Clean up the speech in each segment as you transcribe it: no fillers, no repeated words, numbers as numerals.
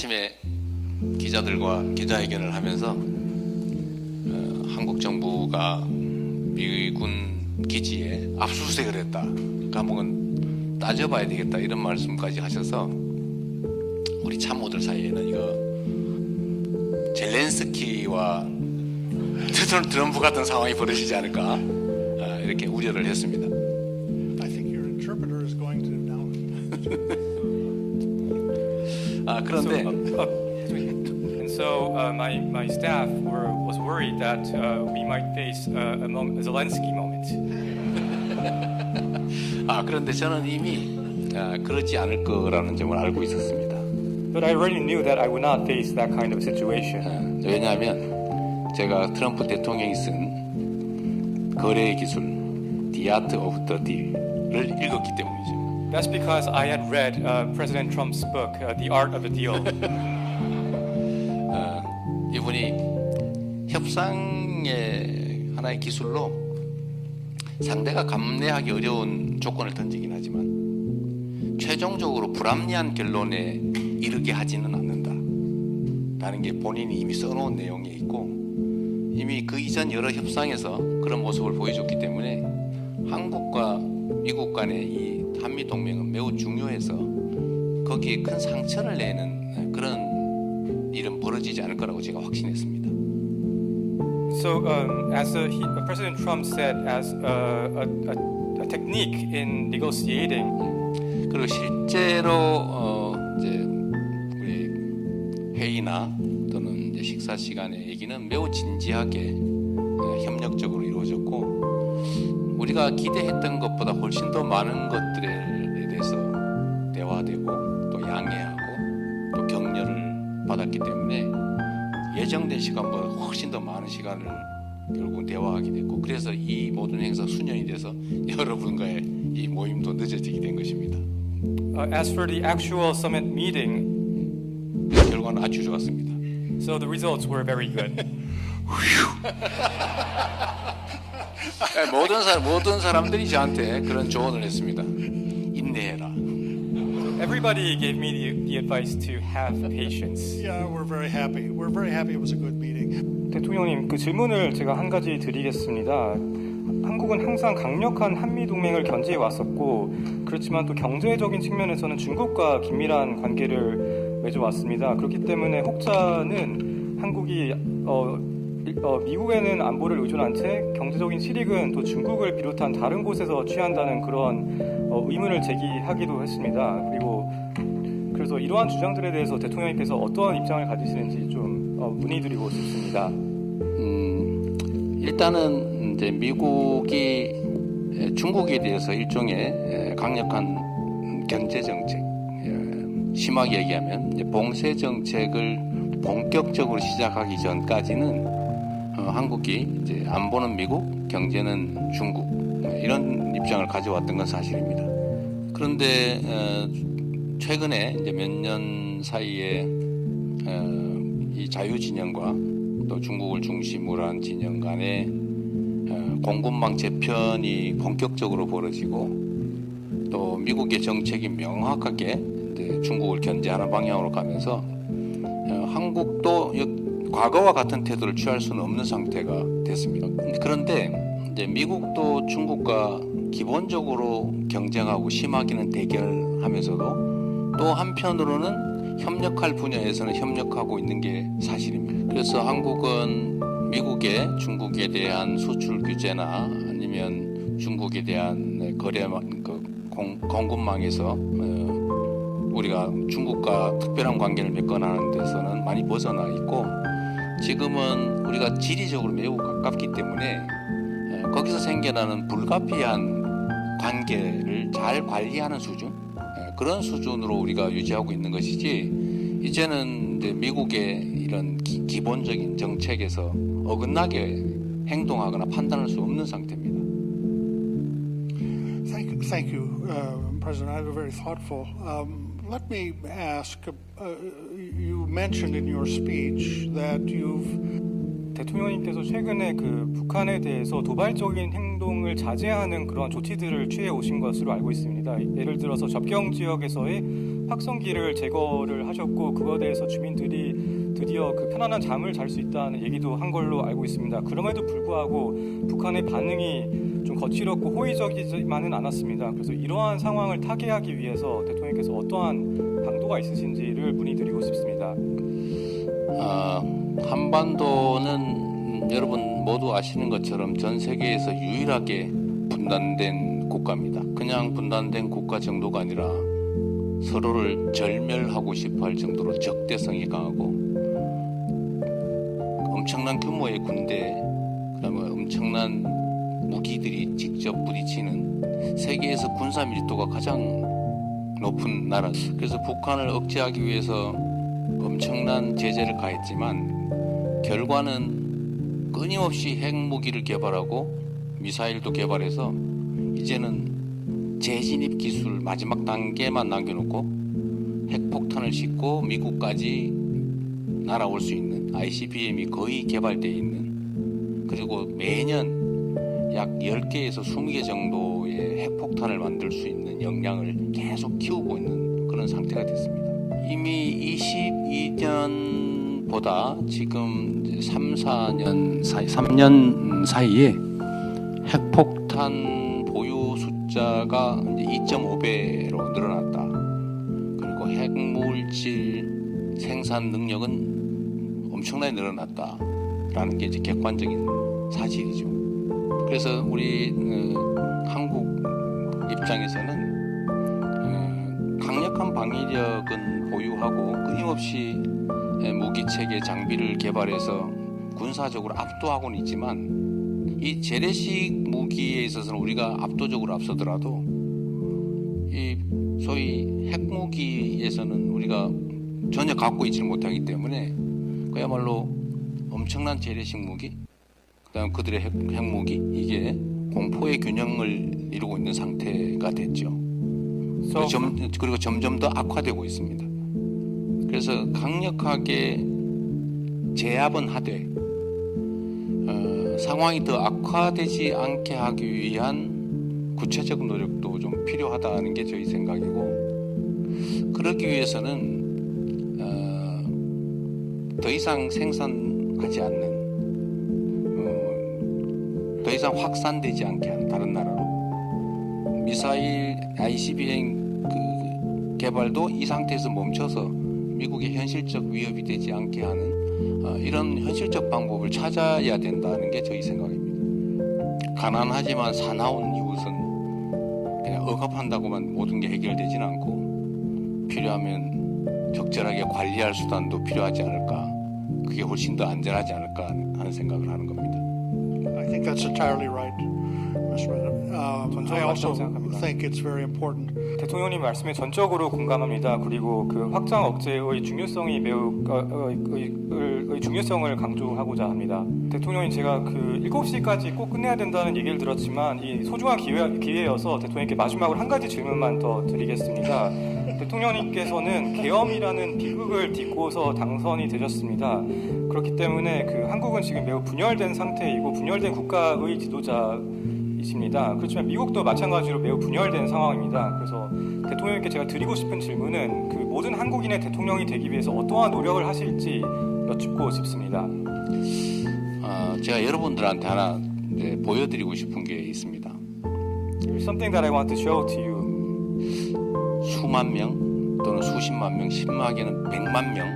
아침에 기자들과 기자회견을 하면서 한국 정부가 미군 기지에 압수수색을 했다. 감옥은 따져봐야 되겠다. 이런 말씀까지 하셔서 우리 참모들 사이에는 이거 젤렌스키와 트럼프 같은 상황이 벌어지지 않을까 이렇게 우려를 했습니다. I think your interpreter is going to now. 그런데 And so my staff was worried that we might face a Zelensky moment. 그런데 저는 이미 그러지 않을 거라는 점을 알고 있었습니다. But I already knew that I would not face that kind of situation. 왜냐하면 제가 트럼프 대통령이 쓴 거래의 기술 The Art of the Deal을 읽었기 때문이죠. That's because I had read President Trump's book, The Art of the Deal. 이분이 협상의 하나의 기술로 상대가 감내하기 어려운 조건을 던지긴 하지만 최종적으로 불합리한 결론에 이르게 하지는 않는다라는 게 본인이 이미 써놓은 내용에 있고 이미 그 이전 여러 협상에서 그런 모습을 보여줬기 때문에 한국과 미국 간의 이 한미 동맹은 매우 중요해서 거기에 큰 상처를 내는 그런 일은 벌어지지 않을 거라고 제가 확신했습니다. So, as President Trump said, as a technique in negotiating. 그리고 실제로 이제 우리 회의나 또는 이제 식사 시간의 얘기는 매우 진지하게 협력적으로 이루어졌고 우리가 기대했던 것보다 훨씬 더 많은 것들에 대해서 대화되고 또 양해하고 또 격려를 받았기 때문에 예정된 시간보다 훨씬 더 많은 시간을 결국 대화하게 됐고 그래서 이 모든 행사 수년이 돼서 여러분과의 이 모임도 늦어지게 된 것입니다. As for the actual summit meeting, 결과는 아주 좋았습니다. so the results were very good. 모든 사람들이 저한테 그런 조언을 했습니다. 인내해라. Everybody gave me the advice to have patience. Yeah, we're very happy. We're very happy it was a good meeting. 대통령님, 그 질문을 제가 한 가지 드리겠습니다. 한국은 항상 강력한 한미 동맹을 견지해 왔었고, 그렇지만 또 경제적인 측면에서는 중국과 긴밀한 관계를 맺어왔습니다. 그렇기 때문에 혹자는 한국이 미국에는 안보를 의존한 채 경제적인 실익은 또 중국을 비롯한 다른 곳에서 취한다는 그런 의문을 제기하기도 했습니다. 그래서 이러한 주장들에 대해서 대통령님께서 어떠한 입장을 가지시는지 좀 문의드리고 싶습니다. 일단은 이제 미국이 중국에 대해서 일종의 강력한 경제 정책, 심하게 얘기하면 이제 봉쇄 정책을 본격적으로 시작하기 전까지는 한국이 이제 안보는 미국, 경제는 중국 이런 입장을 가져왔던 건 사실입니다. 그런데 최근에 이제 몇 년 사이에 이 자유 진영과 또 중국을 중심으로 한 진영 간의 공급망 재편이 본격적으로 벌어지고 또 미국의 정책이 명확하게 이제 중국을 견제하는 방향으로 가면서 한국도 과거와 같은 태도를 취할 수는 없는 상태가 됐습니다. 그런데 이제 미국도 중국과 기본적으로 경쟁하고 심하게는 대결하면서도 또 한편으로는 협력할 분야에서는 협력하고 있는 게 사실입니다. 그래서 한국은 미국의 중국에 대한 수출 규제나 아니면 중국에 대한 거래 공급망에서 우리가 중국과 특별한 관계를 맺거나 하는 데서는 많이 벗어나 있고 지금은 우리가 지리적으로 매우 가깝기 때문에 거기서 생겨나는 불가피한 관계를 잘 관리하는 수준 그런 수준으로 우리가 유지하고 있는 것이지 이제는 이제 미국의 이런 기본적인 정책에서 어긋나게 행동하거나 판단할 수 없는 상태입니다. Thank you, President. I was very thoughtful. Let me ask, you mentioned in your speech that you've 대통령님께서 최근에 그 북한에 대해서 도발적인 행동을 자제하는 그런 조치들을 취해 오신 것으로 알고 있습니다. 예를 들어서 접경 지역에서의 확성기를 제거를 하셨고, 그거에 대해서 주민들이 드디어 그 편안한 잠을 잘 수 있다는 얘기도 한 걸로 알고 있습니다. 그럼에도 불구하고 북한의 반응이 좀 거칠었고 호의적이지만은 않았습니다. 그래서 이러한 상황을 타개하기 위해서 대통령께서 어떠한 방도가 있으신지를 문의드리고 싶습니다. 한반도는 여러분 모두 아시는 것처럼 전 세계에서 유일하게 분단된 국가입니다. 그냥 분단된 국가 정도가 아니라 서로를 절멸하고 싶어 할 정도로 적대성이 강하고 엄청난 규모의 군대, 그다음에 엄청난 무기들이 직접 부딪히는 세계에서 군사 밀도가 가장 높은 나라. 그래서 북한을 억제하기 위해서 엄청난 제재를 가했지만 결과는 끊임없이 핵무기를 개발하고 미사일도 개발해서 이제는 재진입 기술 마지막 단계만 남겨놓고 핵폭탄을 싣고 미국까지 날아올 수 있는 ICBM이 거의 개발되어 있는, 그리고 매년 약 10개에서 20개 정도의 핵폭탄을 만들 수 있는 역량을 계속 키우고 있는 그런 상태가 됐습니다. 이미 22년보다 지금 3년 사이에 핵폭탄 보유 숫자가 이제 2.5배로 늘어났다. 그리고 핵물질 생산 능력은 엄청나게 늘어났다라는 게 이제 객관적인 사실이죠. 그래서 우리 한국 입장에서는 강력한 방위력은 보유하고 끊임없이 무기 체계 장비를 개발해서 군사적으로 압도하고는 있지만 이 재래식 무기에 있어서는 우리가 압도적으로 앞서더라도 이 소위 핵무기에서는 우리가 전혀 갖고 있지 못하기 때문에 그야말로 엄청난 재래식 무기, 그다음 그들의 핵무기, 이게 공포의 균형을 이루고 있는 상태가 됐죠. 그리고 점점 더 악화되고 있습니다. 그래서 강력하게 제압은 하되 상황이 더 악화되지 않게 하기 위한 구체적 노력도 좀 필요하다는 게 저희 생각이고, 그러기 위해서는 더 이상 생산하지 않는, 더 이상 확산되지 않게 하는, 다른 나라로 미사일 ICBM 개발도 이 상태에서 멈춰서 미국의 현실적 위협이 되지 않게 하는 이런 현실적 방법을 찾아야 된다는 게 저희 생각입니다. 가난하지만 사나운 이웃은 그냥 억압한다고만 모든 게 해결되지는 않고 필요하면 적절하게 관리할 수단도 필요하지 않을까, 그게 훨씬 더 안전하지 않을까 하는 생각을 하는 겁니다. I think that's entirely right, Mr. President. I also 생각합니다. think it's very important. 대통령님 말씀에 전적으로 공감합니다. 그리고 그 확장 억제의 중요성이 매우 중요성을 강조하고자 합니다. 대통령님, 제가 그 7시까지 꼭 끝내야 된다는 얘기를 들었지만 이 소중한 기회여서 대통령님께 마지막으로 한 가지 질문만 더 드리겠습니다. 대통령님께서는 계엄이라는 비극을 딛고서 당선이 되셨습니다. 그렇기 때문에 그 한국은 지금 매우 분열된 상태이고 분열된 국가의 지도자이십니다. 그렇지만 미국도 마찬가지로 매우 분열된 상황입니다. 그래서 대통령님께 제가 드리고 싶은 질문은 그 모든 한국인의 대통령이 되기 위해서 어떠한 노력을 하실지 여쭙고 싶습니다. 제가 여러분들한테 하나 보여드리고 싶은 게 있습니다. There's something that I want to show to you. 수만 명 또는 수십만 명, 심하게는 100만 명,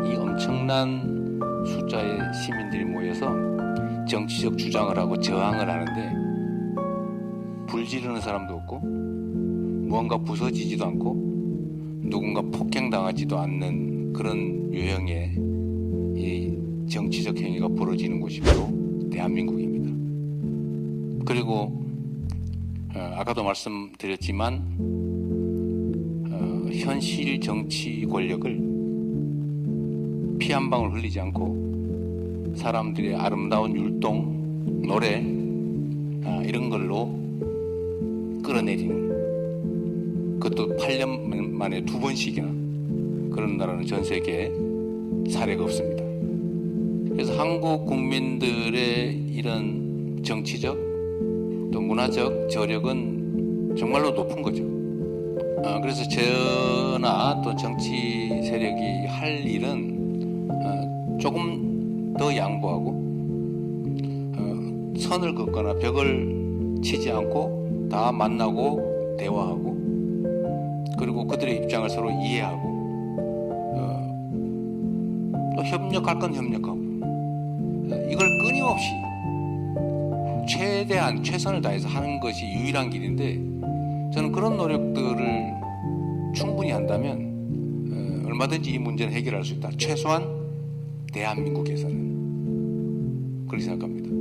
이 엄청난 숫자의 시민들이 모여서 정치적 주장을 하고 저항을 하는데 불 지르는 사람도 없고 무언가 부서지지도 않고 누군가 폭행당하지도 않는 그런 유형의 이 정치적 행위가 벌어지는 곳이 바로 대한민국입니다. 그리고 아까도 말씀드렸지만 현실 정치 권력을 피 한 방울 흘리지 않고 사람들의 아름다운 율동, 노래 이런 걸로 끌어내리는, 그것도 8년 만에 2번씩이나, 그런 나라는 전 세계에 사례가 없습니다. 그래서 한국 국민들의 이런 정치적 또 문화적 저력은 정말로 높은 거죠. 그래서 저나 또 정치 세력이 할 일은 조금 더 양보하고 선을 긋거나 벽을 치지 않고 다 만나고 대화하고 그리고 그들의 입장을 서로 이해하고 또 협력할 건 협력하고 이걸 끊임없이 최대한 최선을 다해서 하는 것이 유일한 길인데 저는 그런 노력들을 충분히 한다면 얼마든지 이 문제는 해결할 수 있다. 최소한 대한민국에서는 그렇게 생각합니다.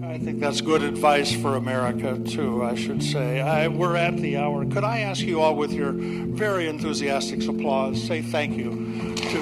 I think that's good advice for America, too, I should say. We're at the hour. Could I ask you all, with your very enthusiastic applause, say thank you to